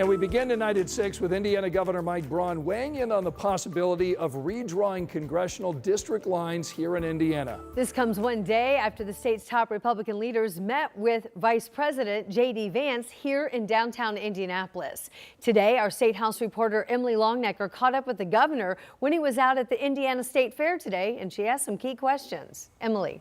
And we begin tonight at 6 with Indiana Governor Mike Braun weighing in on the possibility of redrawing congressional district lines here in Indiana. This comes one day after the state's top Republican leaders met with Vice President JD Vance here in downtown Indianapolis. Today, our State House reporter Emily Longnecker caught up with the governor when he was out at the Indiana State Fair today, and she asked some key questions. Emily.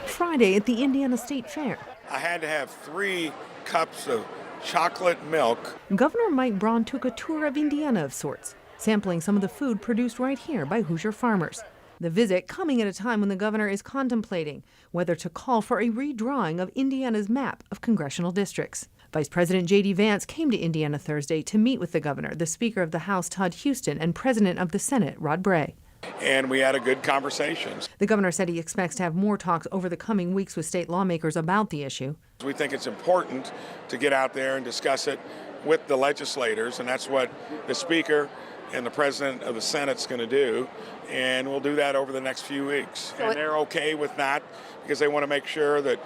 Friday at the Indiana State Fair. I had to have 3 cups of chocolate milk. Governor Mike Braun took a tour of Indiana of sorts, sampling some of the food produced right here by Hoosier farmers. The visit coming at a time when the governor is contemplating whether to call for a redrawing of Indiana's map of congressional districts. Vice President JD Vance came to Indiana Thursday to meet with the governor, the Speaker of the House, Todd Houston, and President of the Senate, Rod Bray. And we had a good conversation. The governor said he expects to have more talks over the coming weeks with state lawmakers about the issue. We think it's important to get out there and discuss it with the legislators, and that's what the Speaker and the President of the Senate's going to do, and we'll do that over the next few weeks. And they're okay with that because they want to make sure that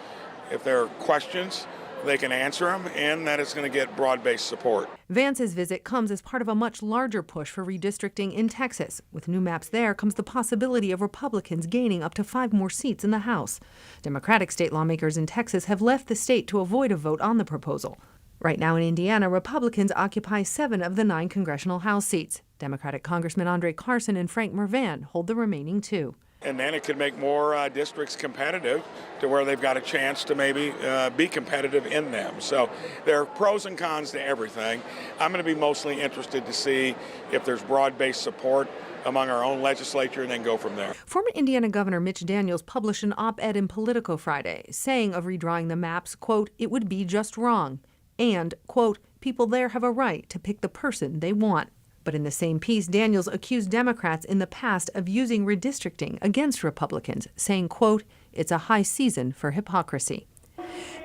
if there are questions, they can answer them, and that it's going to get broad-based support. Vance's visit comes as part of a much larger push for redistricting in Texas. With new maps there comes the possibility of Republicans gaining up to 5 more seats in the House. Democratic state lawmakers in Texas have left the state to avoid a vote on the proposal. Right now in Indiana, Republicans occupy 7 of the 9 congressional House seats. Democratic Congressman Andre Carson and Frank Mervan hold the remaining 2. And then it could make more districts competitive to where they've got a chance to maybe be competitive in them. So there are pros and cons to everything. I'm going to be mostly interested to see if there's broad-based support among our own legislature and then go from there. Former Indiana Governor Mitch Daniels published an op-ed in Politico Friday saying of redrawing the maps, quote, "It would be just wrong," and, quote, "People there have a right to pick the person they want." But in the same piece, Daniels accused Democrats in the past of using redistricting against Republicans, saying, quote, "It's a high season for hypocrisy."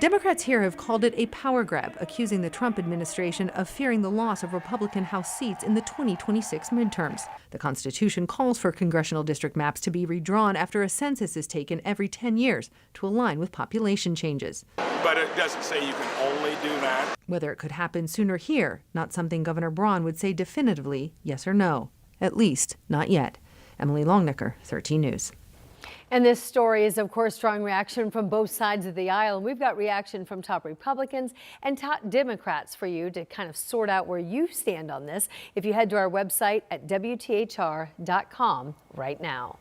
Democrats here have called it a power grab, accusing the Trump administration of fearing the loss of Republican House seats in the 2026 midterms. The Constitution calls for congressional district maps to be redrawn after a census is taken every 10 years to align with population changes. But it doesn't say you can only do that. Whether it could happen sooner here, not something Governor Braun would say definitively yes or no. At least, not yet. Emily Longnecker, 13 News. And this story is, of course, drawing reaction from both sides of the aisle. We've got reaction from top Republicans and top Democrats for you to kind of sort out where you stand on this if you head to our website at WTHR.com right now.